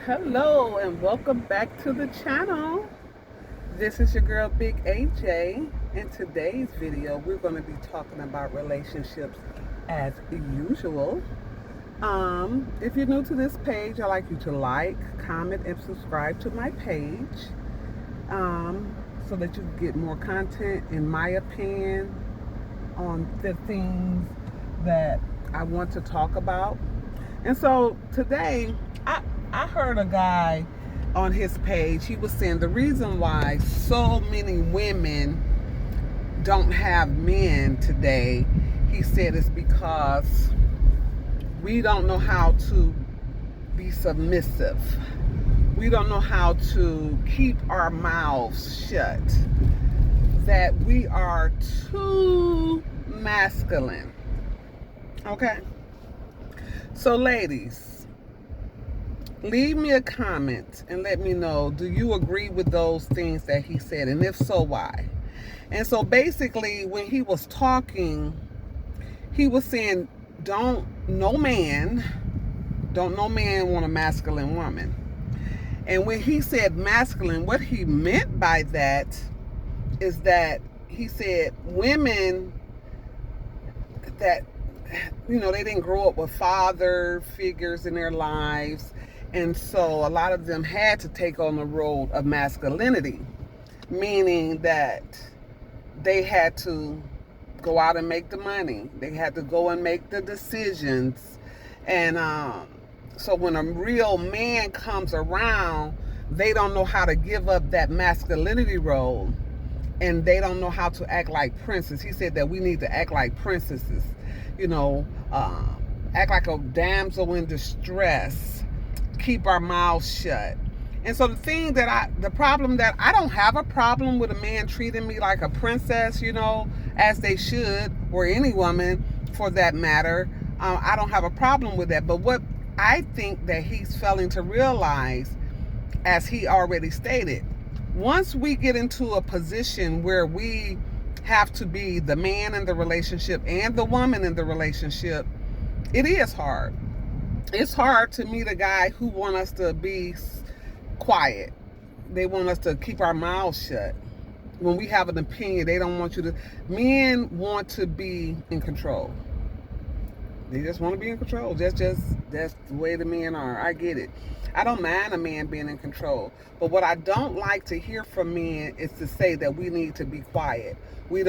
Hello and welcome back to the channel. This is your girl Big AJ. In today's video, we're going to be talking about relationships as usual. If you're new to this page, I'd like you to like, comment, and subscribe to my page so that you can get more content, in my opinion, on the things that I want to talk about. And so today, I heard a guy on his page. He was saying the reason why so many women don't have men today, he said, is because we don't know how to be submissive. We don't know how to keep our mouths shut. That we are too masculine. Okay? So, ladies, leave me a comment and let me know, do you agree with those things that he said? And if so, why? And so basically, when he was talking, he was saying, don't no man want a masculine woman. And when he said masculine, what he meant by that is that he said women that, they didn't grow up with father figures in their lives. And so a lot of them had to take on the role of masculinity, meaning that they had to go out and make the money. They had to go and make the decisions. And so when a real man comes around, they don't know how to give up that masculinity role. And they don't know how to act like princes. He said that we need to act like princesses, act like a damsel in distress, keep our mouths shut. And so the problem that I don't have a problem with a man treating me like a princess, as they should, or any woman for that matter. I don't have a problem with that. But what I think that he's failing to realize, as he already stated, once we get into a position where we have to be the man in the relationship and the woman in the relationship, it is hard. It's hard to meet a guy who wants us to be quiet. They want us to keep our mouths shut. When we have an opinion, they don't want you to. Men want to be in control. They just want to be in control. That's the way the men are. I get it. I don't mind a man being in control. But what I don't like to hear from men is to say that we need to be quiet. We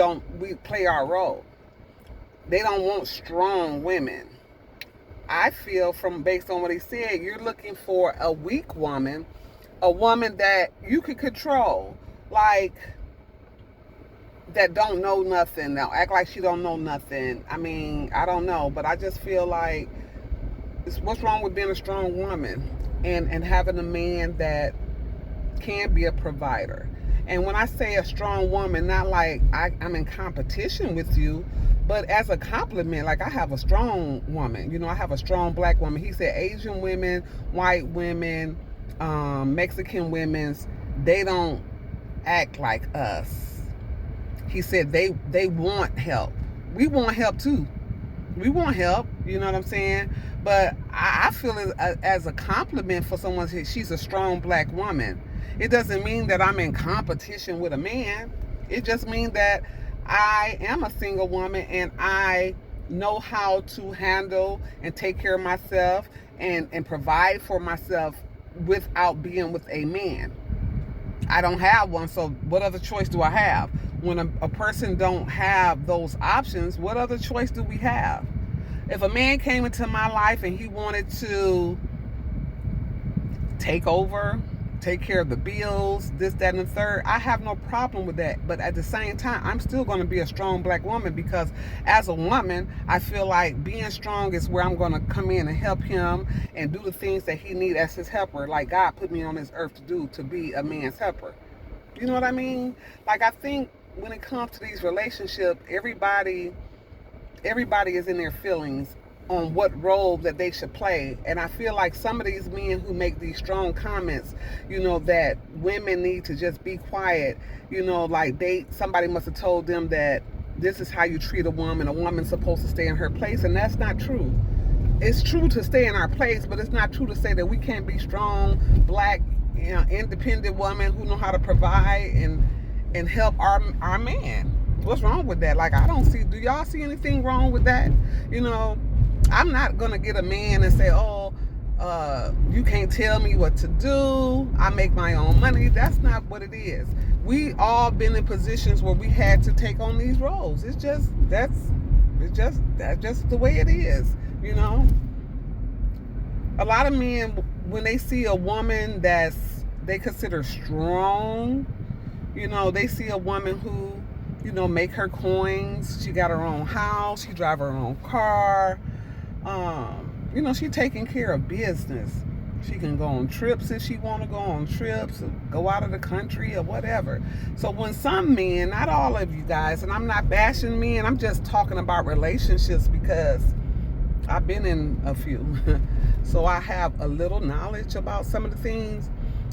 play our role. They don't want strong women. I feel, based on what he said, you're looking for a weak woman, a woman that you can control, like that don't know nothing. Now act like she don't know nothing. I mean, I don't know, but I just feel like what's wrong with being a strong woman and having a man that can be a provider. And when I say a strong woman, not like I'm in competition with you, but as a compliment, like I have a strong woman. I have a strong black woman. He said Asian women, white women, Mexican women, they don't act like us. He said they want help. We want help too. We want help, you know what I'm saying? But I feel it as a compliment for someone to say she's a strong black woman. It doesn't mean that I'm in competition with a man. It just means that I am a single woman and I know how to handle and take care of myself and provide for myself without being with a man. I don't have one, so what other choice do I have? When a person don't have those options, what other choice do we have? If a man came into my life and he wanted to take over, take care of the bills, this, that, and the third, I have no problem with that. But at the same time, I'm still going to be a strong black woman, because as a woman, I feel like being strong is where I'm going to come in and help him and do the things that he needs as his helper, like God put me on this earth to do, to be a man's helper. You know what I mean? Like, I think when it comes to these relationships, everybody is in their feelings on what role that they should play. And I feel like some of these men who make these strong comments, that women need to just be quiet, like somebody must have told them that this is how you treat a woman. A woman's supposed to stay in her place, and that's not true. it's true to stay in our place, but it's not true to say that we can't be strong, black, independent women who know how to provide and help our man. What's wrong with that? Like, I don't see. Do y'all see anything wrong with that? You know, I'm not gonna get a man and say, "Oh, you can't tell me what to do. I make my own money." That's not what it is. We all been in positions where we had to take on these roles. That's just the way it is. You know, a lot of men, when they see a woman they consider strong, you know, they see a woman who, you know, make her coins. She got her own house. She drive her own car. You know, she taking care of business. She can go on trips if she want to go on trips, or go out of the country or whatever. So when some men, not all of you guys, and I'm not bashing men, I'm just talking about relationships because I've been in a few. So I have a little knowledge about some of the things.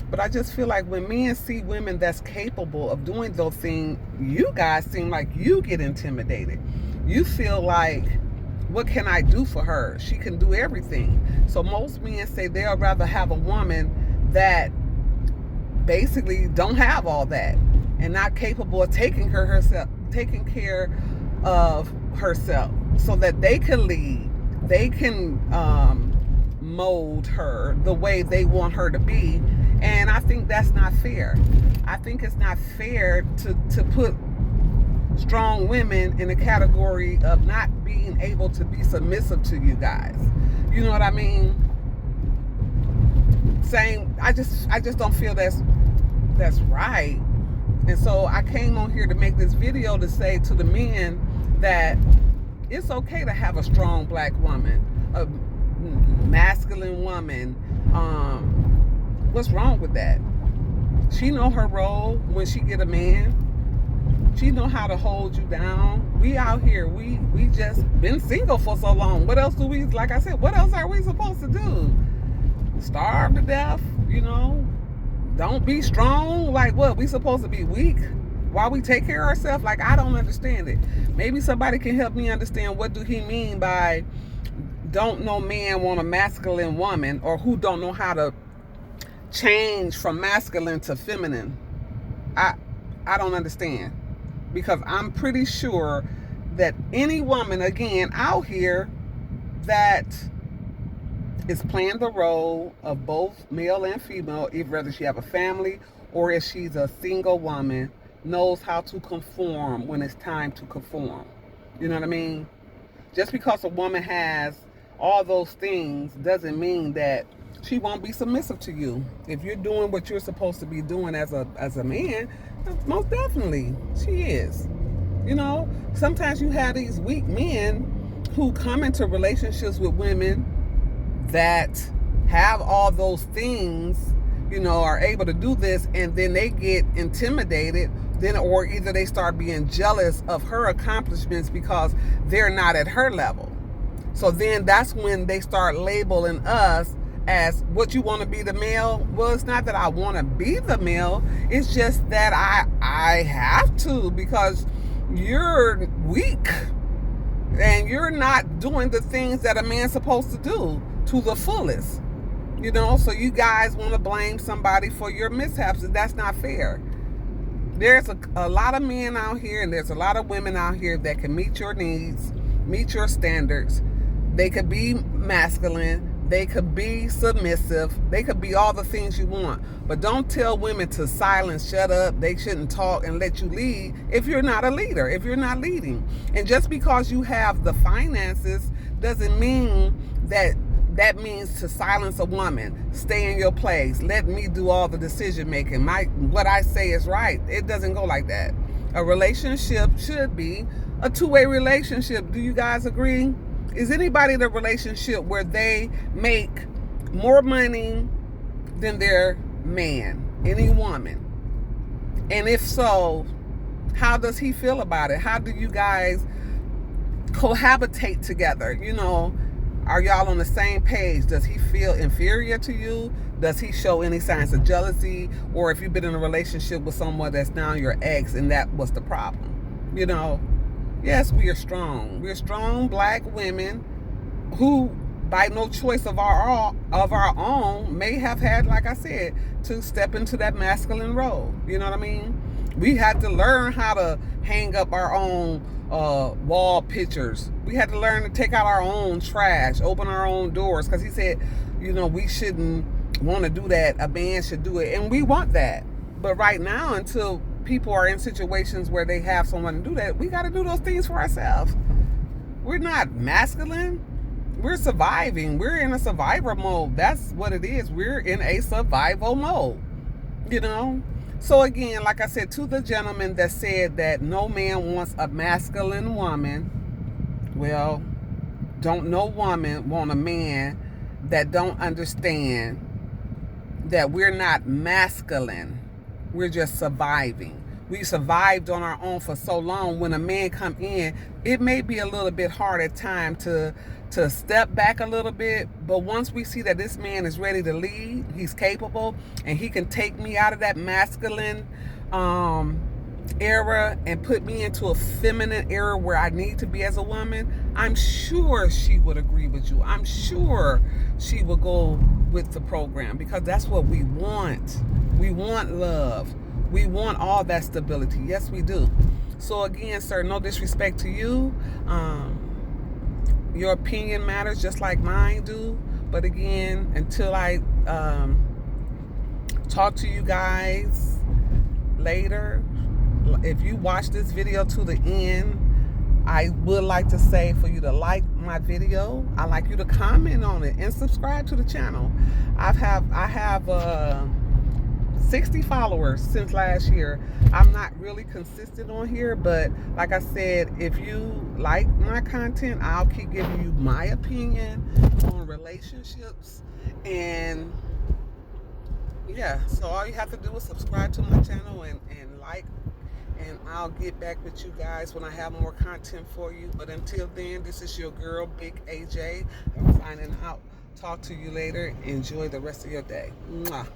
But I just feel like when men see women that's capable of doing those things, you guys seem like you get intimidated. You feel like, what can I do for her? She can do everything. So most men say they'll rather have a woman that basically don't have all that and not capable of taking care of herself, so that they can lead. They can mold her the way they want her to be. And I think that's not fair. I think it's not fair to put strong women in a category of not being able to be submissive to you guys. You know what I mean? Saying, I just don't feel that's right. And so I came on here to make this video to say to the men that it's okay to have a strong black woman, a masculine woman. What's wrong with that? She know her role when she get a man. She know how to hold you down. We out here, we just been single for so long. What else do we, like I said, what else are we supposed to do? Starve to death, you know? Don't be strong? Like what? We supposed to be weak while we take care of ourselves? Like, I don't understand it. Maybe somebody can help me understand what do he mean by don't no man want a masculine woman, or who don't know how to change from masculine to feminine. I don't understand, because I'm pretty sure that any woman, again, out here that is playing the role of both male and female, whether she have a family or if she's a single woman, knows how to conform when it's time to conform. You know what I mean? Just because a woman has all those things doesn't mean that she won't be submissive to you. If you're doing what you're supposed to be doing as a man, most definitely she is. You know, sometimes you have these weak men who come into relationships with women that have all those things, you know, are able to do this, and then they get intimidated, then, or either they start being jealous of her accomplishments because they're not at her level. So then that's when they start labeling us as, what, you want to be the male? Well, it's not that I want to be the male. It's just that I have to, because you're weak and you're not doing the things that a man's supposed to do to the fullest. You know, so you guys want to blame somebody for your mishaps, and that's not fair. There's a lot of men out here, and there's a lot of women out here that can meet your needs, meet your standards. They could be masculine, they could be submissive, they could be all the things you want. But don't tell women to silence, shut up, they shouldn't talk, and let you lead if you're not a leader, if you're not leading. And just because you have the finances doesn't mean that means to silence a woman. Stay in your place. Let me do all the decision making. What I say is right. It doesn't go like that. A relationship should be a two-way relationship. Do you guys agree? Is anybody in a relationship where they make more money than their man? Any woman? And if so, how does he feel about it? How do you guys cohabitate together? You know, are y'all on the same page? Does he feel inferior to you? Does he show any signs of jealousy? Or if you've been in a relationship with someone that's now your ex and that was the problem? You know, yes, we are strong. We're strong black women who by no choice of our own, may have had, like I said, to step into that masculine role. You know what I mean? We had to learn how to hang up our own wall pictures. We had to learn to take out our own trash, open our own doors, because he said, we shouldn't want to do that. A man should do it, and we want that. But right now, until people are in situations where they have someone to do that, we got to do those things for ourselves. We're not masculine. We're surviving. We're in a survivor mode. That's what it is. We're in a survival mode, So again, like I said, to the gentleman that said that no man wants a masculine woman, well, don't no woman want a man that don't understand that we're not masculine. We're just surviving. We survived on our own for so long. When a man come in, it may be a little bit hard at time to step back a little bit. But once we see that this man is ready to lead, he's capable, and he can take me out of that masculine era and put me into a feminine era where I need to be as a woman, I'm sure she would agree with you. I'm sure she will go with the program, because that's what we want. We want love. We want all that stability. Yes, we do. So again, sir, no disrespect to you. Your opinion matters just like mine do. But again, until I talk to you guys later, if you watch this video to the end, I would like to say for you to like my video. I like you to comment on it and subscribe to the channel. I have 60 followers since last year. I'm not really consistent on here, but like I said, if you like my content, I'll keep giving you my opinion on relationships. And yeah, so all you have to do is subscribe to my channel and like, and I'll get back with you guys when I have more content for you. But until then, this is your girl, Big AJ. I'm signing out. Talk to you later. Enjoy the rest of your day. Mwah.